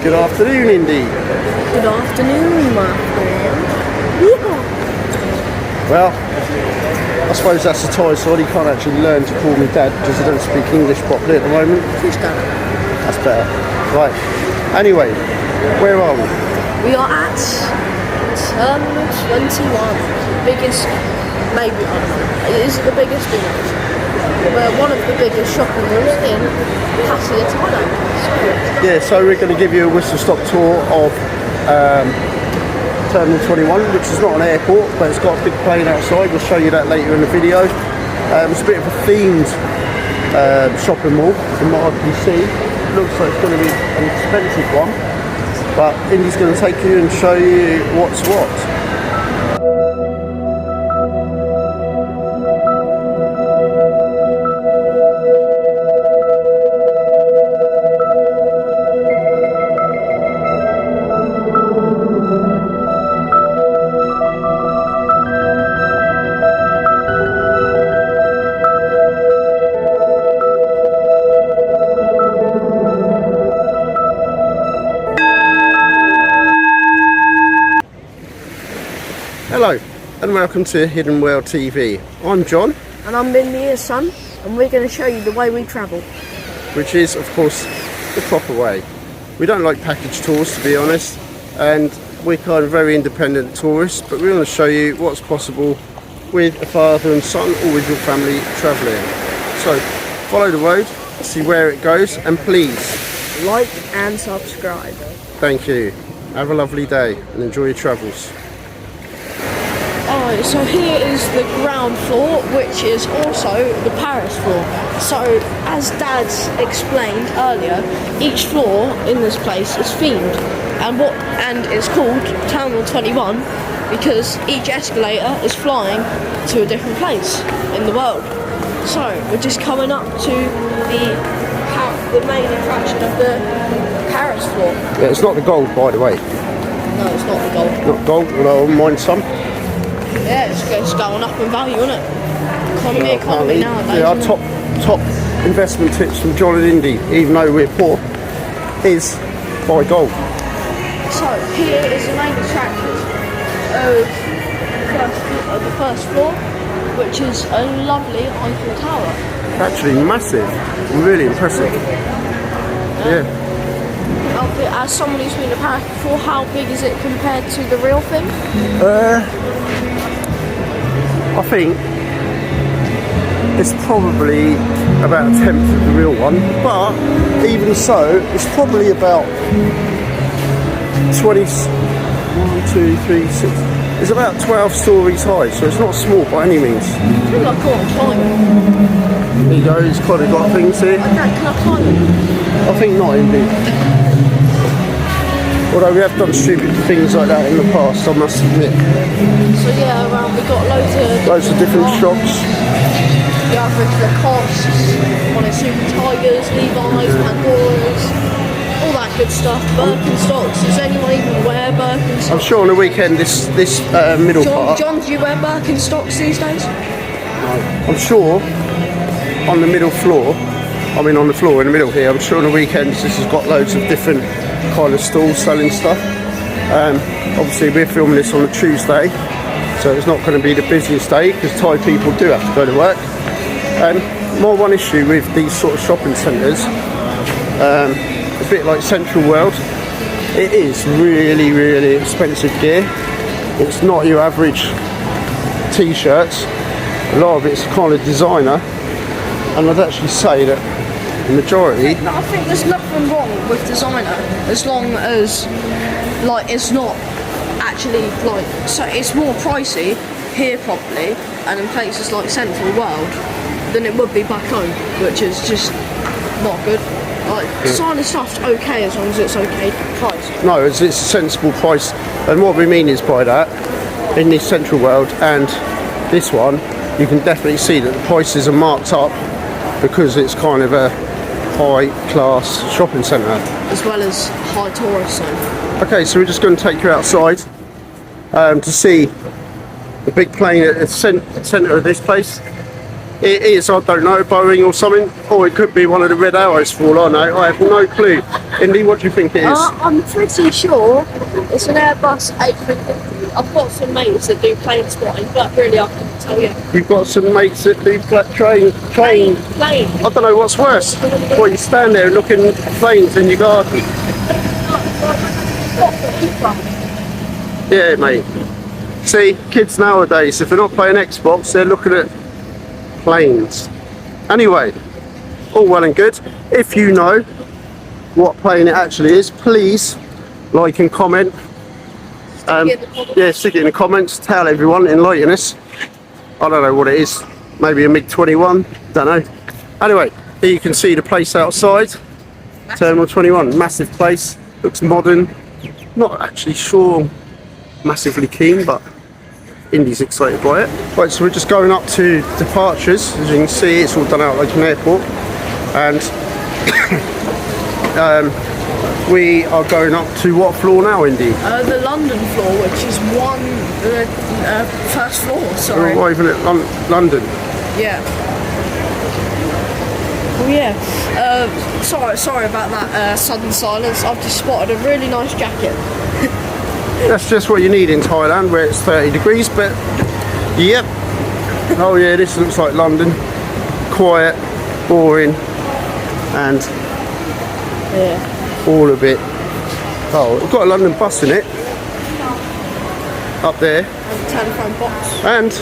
Good afternoon, Indy. Good afternoon, my friend. Yeehaw. Well, I suppose that's the Thai side. He can't actually learn to call me Dad because I don't speak English properly at the moment. Who's Dad? That's better. Right. Anyway, where are we? We are at Terminal 21. Biggest, maybe, I don't know. It is the biggest in it. We're one of the biggest shopping malls in Pattaya, Thailand. So we're going to give you a whistle-stop tour of Terminal 21, which is not an airport, but it's got a big plane outside. We'll show you that later in the video. It's a bit of a themed shopping mall, from what I can see. It looks like it's going to be an expensive one, but Indy's going to take you and show you what's what. Hello and welcome to Hidden World TV. I'm John. And I'm Mindy's son, and we're going to show you the way we travel. Which is, of course, the proper way. We don't like package tours, to be honest, and we're kind of very independent tourists, but we're going to show you what's possible with a father and son or with your family travelling. So, follow the road, see where it goes, and please like and subscribe. Thank you. Have a lovely day and enjoy your travels. Alright, so here is the ground floor, which is also the Paris floor. So, as Dad's explained earlier, each floor in this place is themed, and it's called Terminal 21 because each escalator is flying to a different place in the world. So, we're just coming up to the main attraction of the Paris floor. Yeah, it's not the gold, by the way. No, it's not the gold. Not gold, although I wouldn't mind some. Yeah, it's going up in value, isn't it? Economy nowadays. Yeah, our top investment tips from John and Indy, even though we're poor, is buy gold. So here is the main attraction of the first floor, which is a lovely Eiffel Tower. Actually massive, really impressive. Yeah. As someone who's been to Paris before, how big is it compared to the real thing? I think it's probably about a tenth of the real one, but even so, it's probably about 1, 2, 3, 6. It's about 12 stories high, so it's not small by any means. I think I caught a climb. There you go, it's kind of got things here. Can I climb it? I think not, indeed. Although we have done stupid things like that in the past, I must admit. So yeah, we've got loads of different shops. The average Lacoste, one of Super Tigers, Levi's, Pandora's, all that good stuff. Birkenstocks. Does anyone even wear Birkenstocks? I'm sure on the weekend this middle part. John, do you wear Birkenstocks these days? No. I'm sure on the middle floor. On the floor in the middle here. I'm sure on the weekends this has got loads of different kind of stalls selling stuff. Obviously we're filming this on a Tuesday, so it's not going to be the busiest day because Thai people do have to go to work. My one issue with these sort of shopping centres, a bit like Central World, it is really, really expensive gear. It's not your average t-shirts. A lot of it's kind of designer, and I'd actually say that the majority. I think there's nothing wrong with designer as long as it's not actually so it's more pricey here probably and in places like Central World than it would be back home, which is just not good. Designer stuff's okay as long as it's okay price. No, it's a sensible price, and what we mean is by that, in this Central World and this one, you can definitely see that the prices are marked up because it's kind of a high class shopping centre. As well as high tourist zone. Okay, so we're just going to take you outside to see the big plane at the centre of this place. It is, I don't know, Boeing or something, or it could be one of the Red Arrows for all I know. I have no clue. Indy, what do you think it is? I'm pretty sure it's an Airbus A350. I've got some mates that do plane spotting, but really I couldn't tell you. You've got some mates that do Plane. I don't know what's worse. Well, you stand there looking at planes in your garden. Yeah, mate. See, kids nowadays, if they're not playing Xbox, they're looking at planes. Anyway, all well and good. If you know what plane it actually is, please like and comment. Yeah, stick it in the comments. Tell everyone, enlighten us. I don't know what it is. Maybe a MiG-21. Don't know. Anyway, here you can see the place outside. Terminal 21. Massive place. Looks modern. Not actually sure. Massively keen, but Indy's excited by it. Right, so we're just going up to departures. As you can see, it's all done out like an airport, and we are going up to what floor now, Indy? The London floor, which is first floor. Sorry. We're arriving at London. Yeah. Oh yeah. Sorry about that sudden silence. I've just spotted a really nice jacket. That's just what you need in Thailand, where it's 30 degrees, but yep. Oh yeah, this looks like London. Quiet, boring, and all of it. Oh, we've got a London bus in it. Up there. And telephone box. And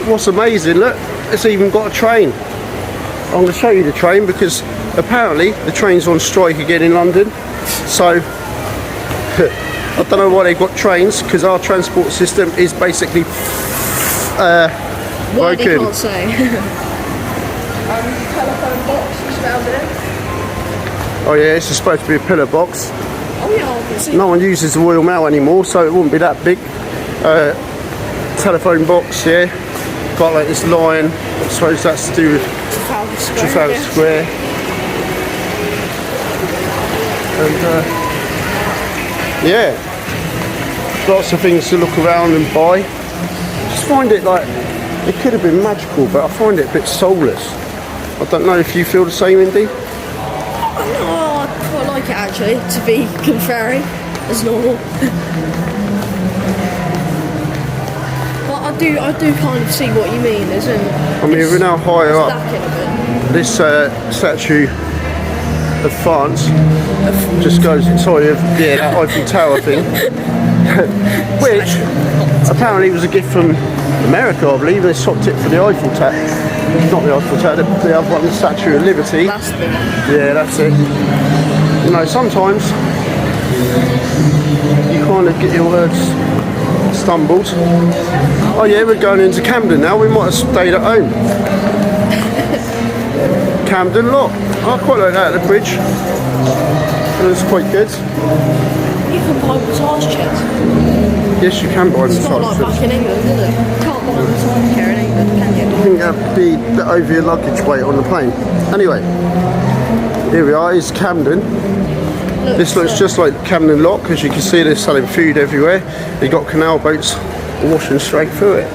what's amazing, look, it's even got a train. I'm going to show you the train because apparently the train's on strike again in London. So I don't know why they've got trains, because our transport system is basically Word broken. you can't say. Telephone box is down there. Oh yeah, this is supposed to be a pillar box. Oh yeah, I can see. No one uses the Royal Mail anymore, so it wouldn't be that big. Telephone box, yeah. Got like this lion. I suppose that's to do with Trafalgar Square. And yeah, lots of things to look around and buy. Just find it like, it could have been magical, but I find it a bit soulless. I don't know if you feel the same, Indy? No, I quite like it actually, to be contrary, as normal. But I do kind of see what you mean, isn't it? I mean, we're now higher up. This statue of France just goes inside of that Eiffel Tower thing, which apparently was a gift from America, I believe. They swapped it for the Eiffel Tower. Not the Eiffel Tower, the other one, the Statue of Liberty. That's the one. Yeah, that's it. You know, sometimes you kind of get your words stumbled. Oh yeah, we're going into Camden now. We might have stayed at home. Camden Lock. I quite like that at the bridge. It was quite good. You can buy massage chairs. Yes, you can buy It's not like massage back in England, is it? You can't buy a massage chair in England, can you? I think that'd be over your luggage weight on the plane. Anyway, here we are, it's Camden. This looks just like Camden Lock, as you can see they're selling food everywhere. They've got canal boats washing straight through it.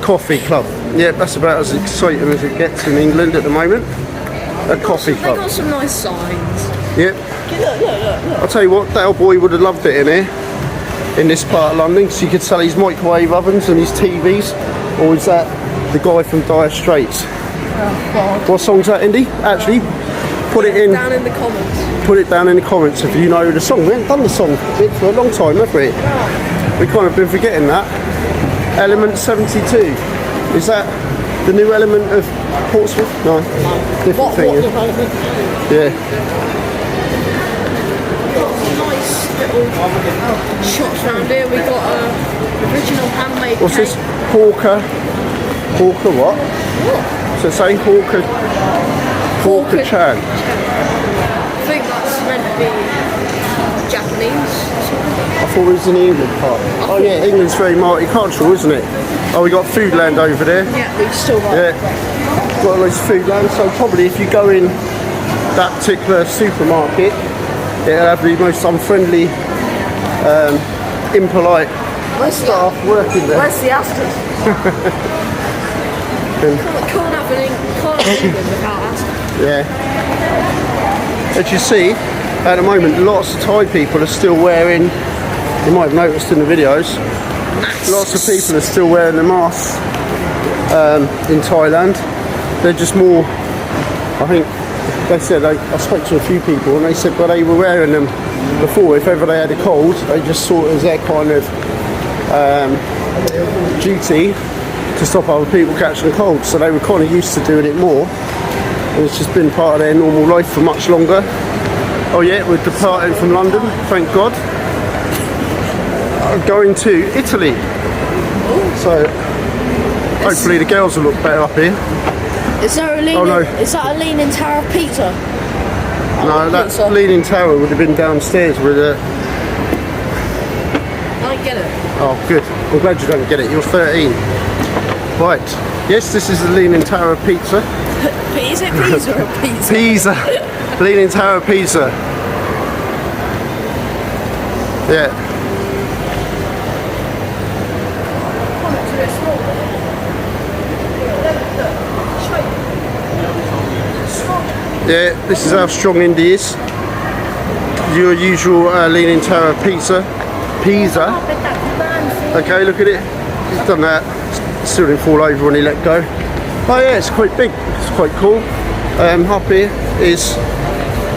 Coffee club. Yeah, that's about as exciting as it gets in England at the moment. A coffee club. They got some nice signs. Yep. Look. I'll tell you what, Dale Boy would have loved it in here, in this part of London, because you could sell his microwave ovens and his TVs. Or is that the guy from Dire Straits? Oh, God. What song's that, Indy? Actually, put it in. Down in the comments. Put it down in the comments if you know the song. We haven't done the song bit for a long time, have we? We've kind of been forgetting that. Element 72. Is that the new element of Portsmouth? No. Different thing. What development? Yeah. Nice little shops around here. We got original handmade What's cake. this? Hawker what? What? So say Hawker Chan. I think that's meant to be Japanese. I thought it was in the England part. Oh yeah, England's very multicultural, isn't it? Oh, we got Foodland over there. Yeah, we've still got. Yeah, got loads of Foodland. So probably if you go in that particular supermarket, it'll have the most unfriendly, impolite staff working there. Where's the Aston? Can't have England without Asda. Yeah. As you see, at the moment, lots of Thai people are still wearing, you might have noticed in the videos, lots of people are still wearing the masks in Thailand. They're just more, I think, they said, I spoke to a few people and they said, well, they were wearing them before, if ever they had a cold, they just saw it as their kind of duty to stop other people catching a cold. So they were kind of used to doing it more. And it's just been part of their normal life for much longer. Oh yeah, we're departing from London, thank God. I'm going to Italy. So hopefully the girls will look better up here. Is there a leaning, is that a leaning tower of pizza? No, that leaning tower would have been downstairs with a... I don't get it. Oh good, I'm glad you don't get it, you're 13. Right, yes, this is the leaning tower of pizza. Is it pizza or pizza? Pisa, leaning tower of Pisa. Yeah. Yeah, this is how strong Indy is. Your usual leaning tower of Pisa. Pisa. Okay, look at it. He's done that. Still didn't fall over when he let go. Oh yeah, it's quite big. It's quite cool. Up here is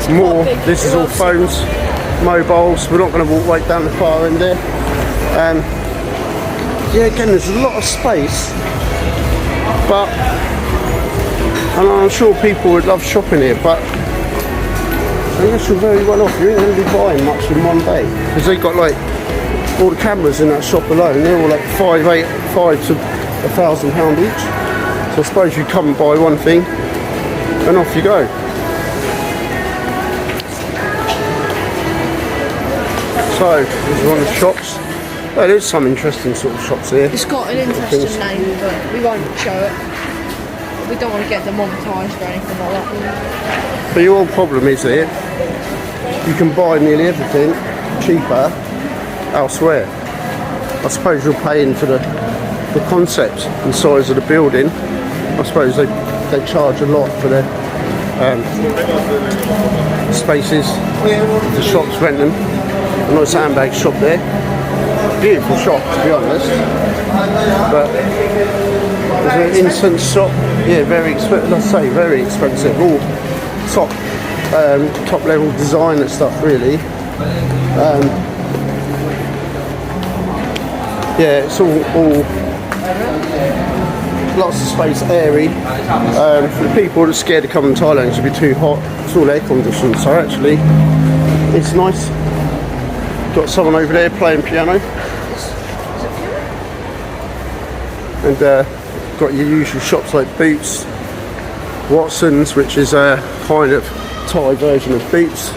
more. This is all phones, mobiles. We're not going to walk right down the far end there. Yeah, again, there's a lot of space, but. And I'm sure people would love shopping here, but unless you're very well off, you ain't going to be buying much in one day. Because they've got like all the cameras in that shop alone, they're all like £5 to £1,000 each. So I suppose you come and buy one thing and off you go. So this is one of the shops. Oh, there's some interesting sort of shops here. It's got an interesting name, but we won't show it. We don't want to get demonetised or anything like that. But your problem is here, you can buy nearly everything cheaper elsewhere. I suppose you're paying for the concept and size of the building. I suppose they charge a lot for their spaces. The shops rent them. A nice handbag shop there. Beautiful shop, to be honest. But there's an incense shop. Yeah, very expensive. Let's say very expensive. All top level designer stuff, really. Yeah, it's all lots of space, airy. For the people that are scared to come in Thailand, it's going to be too hot. It's all air conditioned, so actually it's nice. Got someone over there playing piano, and got your usual shops like Boots, Watson's, which is a kind of Thai version of Boots,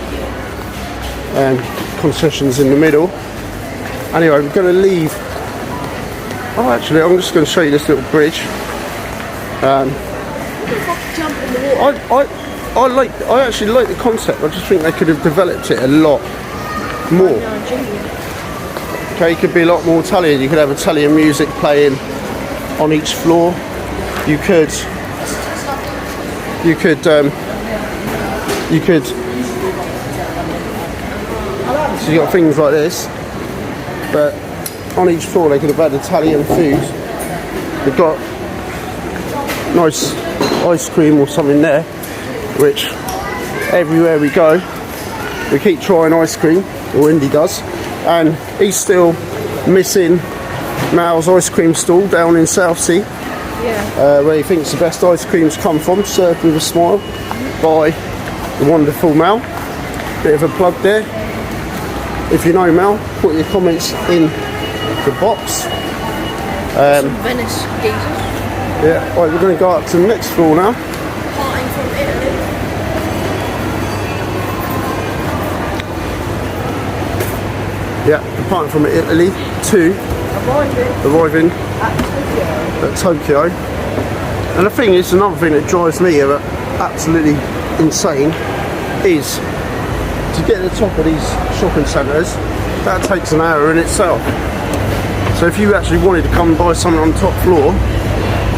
and concessions in the middle. Anyway, we're going to leave. Oh, actually, I'm just going to show you this little bridge. I actually like the concept. I just think they could have developed it a lot more. Okay, it could be a lot more Italian. You could have Italian music playing on each floor. You could so you got things like this, but on each floor they could have had Italian food. They've got nice ice cream or something there, which everywhere we go we keep trying ice cream, or Indy does, and he's still missing Mal's ice cream stall down in Southsea, where he thinks the best ice creams come from, served with a smile by the wonderful Mal. Bit of a plug there. If you know Mal, put your comments in the box. Some Venice geezers. Yeah, right, we're going to go up to the next floor now. Parting from Italy. Yeah, departing from Italy to arriving at Tokyo. And the thing is, another thing that drives me absolutely insane is to get to the top of these shopping centres, that takes an hour in itself. So if you actually wanted to come and buy something on the top floor,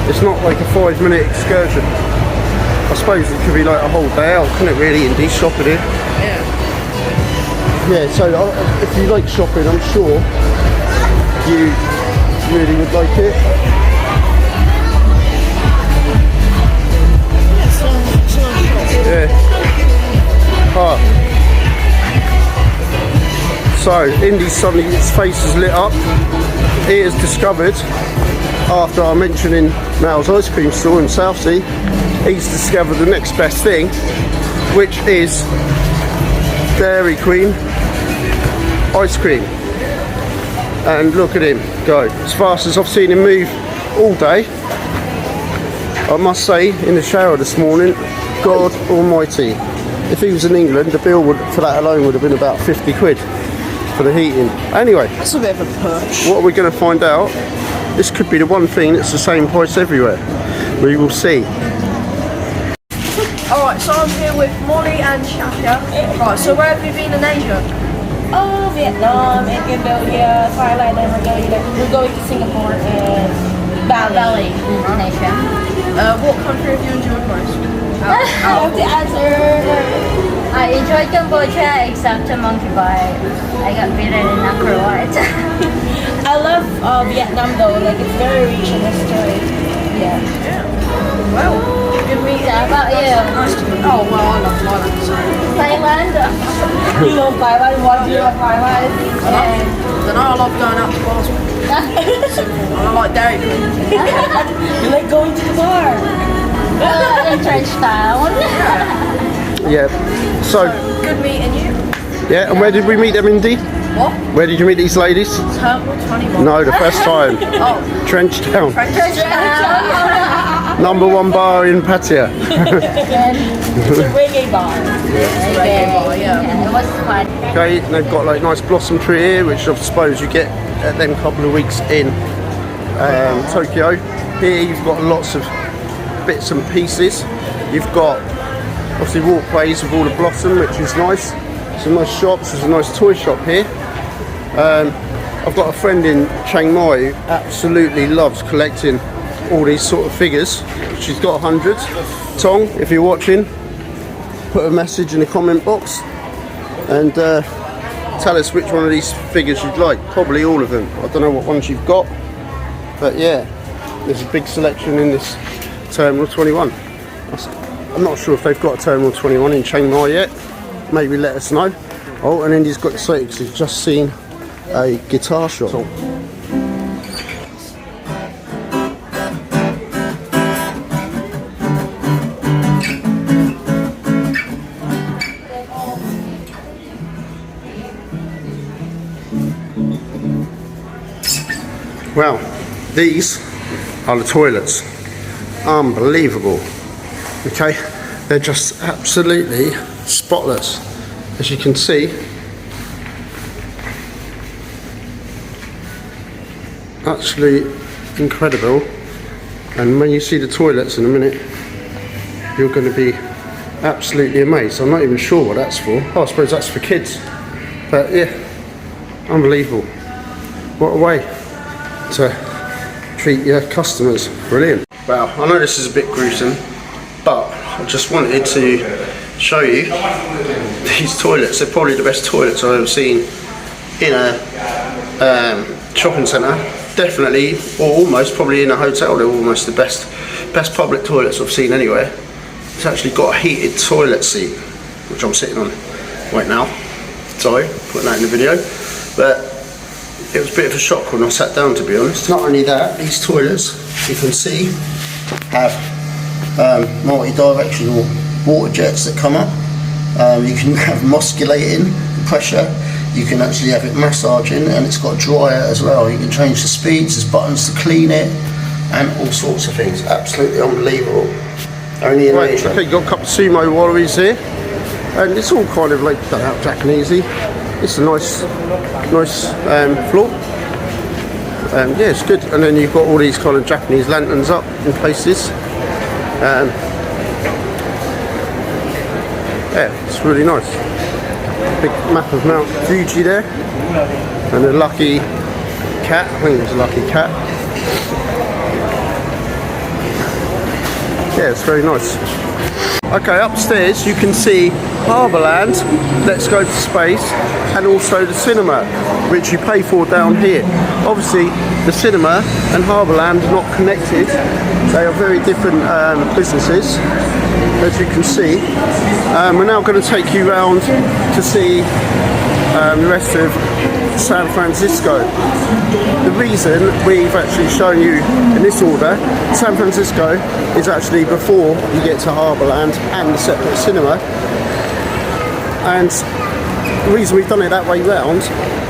It's not like a 5-minute excursion. I suppose it could be like a whole day out, couldn't it really, indie shopping here? Yeah. Yeah, so if you like shopping, I'm sure you really would like it. Yeah, it's a nice shop. Yeah. So, Indy's suddenly, its face is lit up. He has discovered, after I mentioning Mal's ice cream store in Southsea, he's discovered the next best thing, which is Dairy Queen ice cream. And look at him go. As fast as I've seen him move all day, I must say, in the shower this morning, God almighty. If he was in England, the bill for that alone would have been about 50 quid for the heating. Anyway, That's a bit of a push. what we're going to find out, this could be the one thing that's the same price everywhere. We will see. Alright, so I'm here with Molly and Shaka. Right, so where have you been in Asia? Oh, Vietnam and Cambodia, Thailand, and we're going to Singapore and Bali, Indonesia. What country have you enjoyed most? I have to answer. I enjoyed Cambodia except the monkey bite. I got bitten in Angkor Wat. I love Vietnam though, like it's very rich in history. Yeah. Well, good meeting. How about you? Nice to meet you. Oh, well, I love Thailand, so. Thailand? You love Thailand? Why do you love Thailand? Then I love going out to bars. And I like Dairy Queen. You like going to the bar? In French town. Yeah. So, Good meeting you. yeah, and where did we meet them, Indy? What? Where did you meet these ladies? Terminal 21. No, the first time. Oh, Trench Town. French Town. #1 bar in Pattaya. It's a reggae bar. reggae bar, yeah. It was fun. Okay, and they've got like nice blossom tree here, which I suppose you get at them couple of weeks in Tokyo. Here you've got lots of bits and pieces. You've got obviously walkways with all the blossom, which is nice. Some nice shops. There's a nice toy shop here. I've got a friend in Chiang Mai who absolutely loves collecting all these sort of figures. She's got hundreds. Tong, if you're watching, put a message in the comment box and tell us which one of these figures you'd like. Probably all of them. I don't know what ones you've got, but yeah, there's a big selection in this Terminal 21. I'm not sure if they've got a Terminal 21 in Chiang Mai yet. Maybe let us know. Oh, and Indy's got excited because he's just seen a guitar shop. Well, these are the toilets. Unbelievable. Okay, they're just absolutely spotless, as you can see. Actually incredible. And when you see the toilets in a minute, you're going to be absolutely amazed. I'm not even sure what that's for. Oh, I suppose that's for kids. But yeah, unbelievable. What a way to treat your customers. Brilliant. Wow, I know this is a bit gruesome, but I just wanted to show you these toilets. They're probably the best toilets I've ever seen in a shopping centre. Definitely, or almost probably in a hotel. They're almost the best public toilets I've seen anywhere. It's actually got a heated toilet seat, which I'm sitting on right now. Sorry, putting that in the video. But it was a bit of a shock when I sat down, to be honest. Not only that, these toilets, you can see, have multi-directional water jets that come up. You can have musculating pressure. You can actually have it massaging, and it's got a dryer as well. You can change the speeds, there's buttons to clean it, and all sorts of things. Absolutely unbelievable. Only in Asia. Okay, got a couple of sumo warriors here, and it's all kind of like done out Japanesey. It's a nice floor. Yeah, it's good. And then you've got all these kind of Japanese lanterns up in places. Yeah, it's really nice. Big map of Mount Fuji there, and a lucky cat. I think it was a lucky cat. yeah, it's very nice. Okay, upstairs you can see Harbourland, Let's Go to Space, and also the cinema, which you pay for down here. Obviously, the cinema and Harbourland are not connected. They are very different businesses, as you can see. We're now going to take you around to see the rest of San Francisco. The reason we've actually shown you in this order, San Francisco is actually before you get to Harbourland and the separate cinema. And the reason we've done it that way round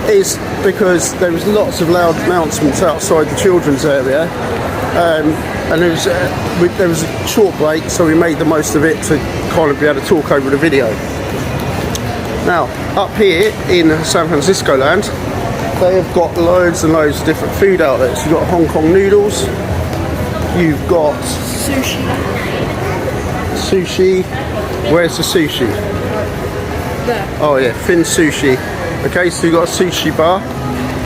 is because there was lots of loud announcements outside the children's area, and there was a short break, so we made the most of it to kind of be able to talk over the video. Now, up here in San Francisco land, they have got loads and loads of different food outlets. You've got Hong Kong noodles, you've got sushi. Where's the sushi? There. Oh yeah, Fin Sushi. Okay, so you've got a sushi bar,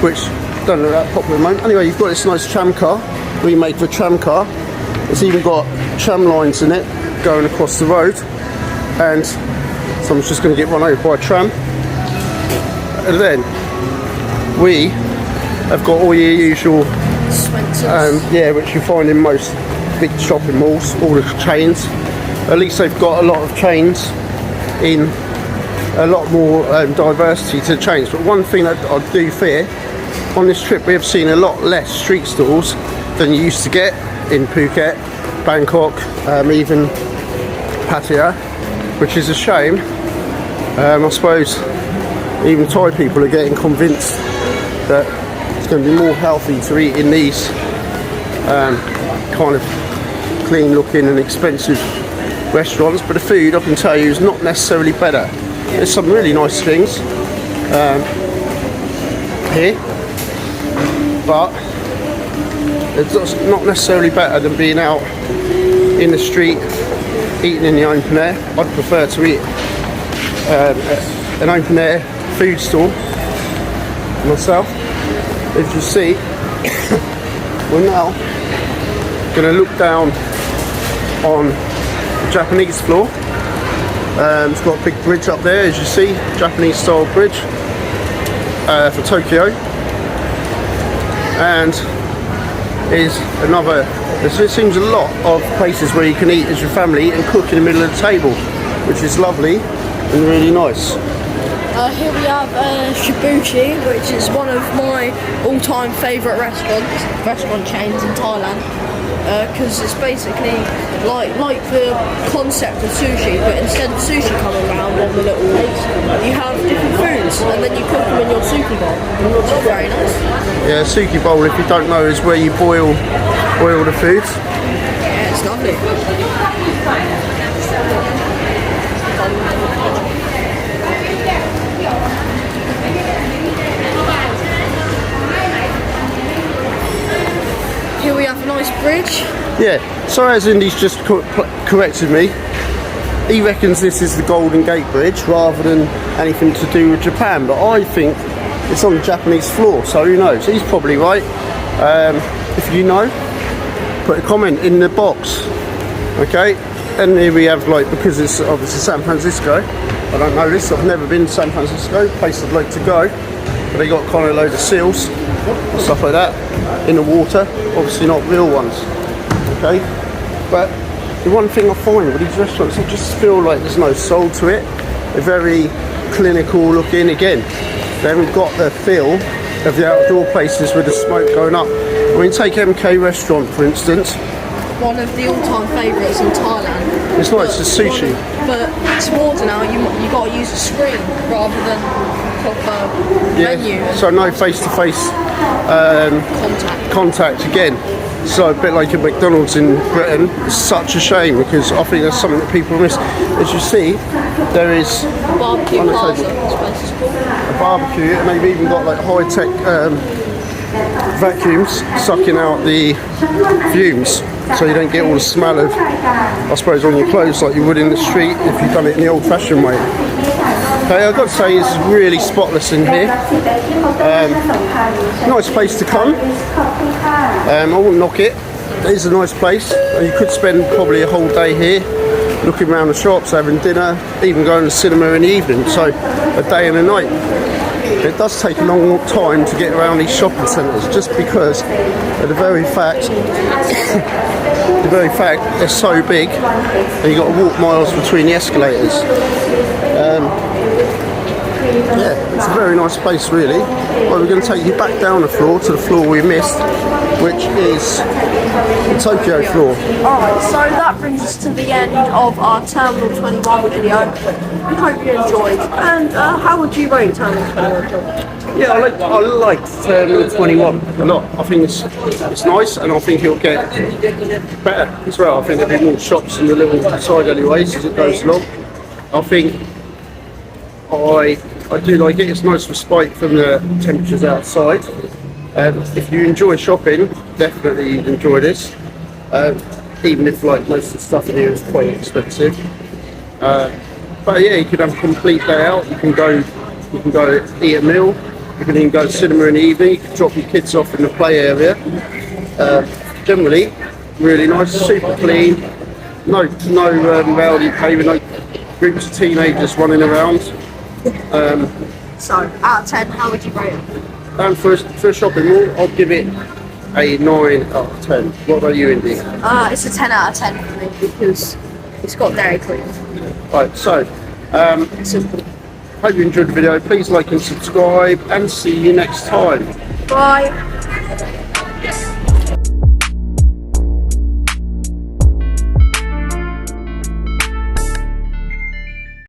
which don't look that popular at the moment. Anyway, you've got this nice tram car, remade for a tram car. It's even got tram lines in it going across the road, and someone's just going to get run over by a tram. And then we have got all your usual yeah, which you find in most big shopping malls, all the chains. At least they've got a lot of chains in a lot more diversity to the chains. But one thing that I do fear, on this trip we have seen a lot less street stalls than you used to get in Phuket, Bangkok, even Pattaya, which is a shame. I suppose even Thai people are getting convinced that it's going to be more healthy to eat in these kind of clean looking and expensive restaurants, but the food, I can tell you, is not necessarily better. There's some really nice things here, but it's not necessarily better than being out in the street eating in the open air. I'd prefer to eat an open air food store myself. As you see, we're now going to look down on the Japanese floor. It's got a big bridge up there, as you see, Japanese style bridge for Tokyo, and is another. There seems a lot of places where you can eat as your family and cook in the middle of the table, which is lovely and really nice. Here we have Shibuchi, which is one of my all-time favourite restaurant chains in Thailand, because it's basically like the concept of sushi, but instead of sushi coming around on the little plates, you have different foods and then you cook them in your suki bowl, which is very nice. Yeah, suki bowl, if you don't know, is where you boil the foods. Yeah, it's lovely. Here we have a nice bridge. Yeah, so as Indy's just corrected me, he reckons this is the Golden Gate Bridge rather than anything to do with Japan, but I think it's on the Japanese floor, so who knows? He's probably right. If you know, put a comment in the box. Okay, and here we have, like, because it's obviously San Francisco, I don't know this, I've never been to San Francisco, place I'd like to go, but they got kind of loads of seals, stuff like that, in the water, obviously not real ones. Okay, but the one thing I find with these restaurants, I just feel like there's no soul to it. They're very clinical looking. Again, they haven't got the feel of the outdoor places with the smoke going up. I mean, take MK Restaurant for instance. One of the all-time favourites in Thailand. It's nice, it's sushi. But towards now, you got to use a screen rather than proper menu. So no face-to-face contact again. So a bit like at McDonald's in Britain. It's such a shame because I think that's something that people miss. As you see, there is barbecue plaza, a barbecue, and they've even got like high-tech vacuums sucking out the fumes, so you don't get all the smell of, I suppose, on your clothes like you would in the street if you've done it in the old-fashioned way. Okay, I've got to say it's really spotless in here. Nice place to come. I wouldn't knock it. It is a nice place, and you could spend probably a whole day here, looking around the shops, having dinner, even going to the cinema in the evening. So a day and a night. It does take a long time to get around these shopping centres, just because of the very fact they're so big, and you've got to walk miles between the escalators. Yeah, it's a very nice place, really. Well, we're going to take you back down the floor to the floor we missed, which is the Tokyo floor. Alright, so that brings us to the end of our Terminal 21 video. We hope you enjoyed. And how would you rate Terminal 21? Yeah, I like Terminal 21 a lot. I think it's nice, and I think it'll get better as well. I think there'll be more shops in the little side alleyways as it goes along. I think I do like it. It's nice respite from the temperatures outside. If you enjoy shopping, definitely you'd enjoy this. Even if like most of the stuff in here is quite expensive. But yeah, you could have a complete day out. You can go eat a meal. You can even go to cinema in the evening. You can drop your kids off in the play area. Generally, really nice, super clean. No rowdy pavement, no groups of teenagers running around. So, out of 10, how would you rate it? And for a shopping mall, I'd give it a 9 out of 10. What about you, Indy? It's a 10 out of 10 for me because it's got Dairy Queen. Right, so Simple. hope you enjoyed the video. Please like and subscribe, and see you next time. Bye.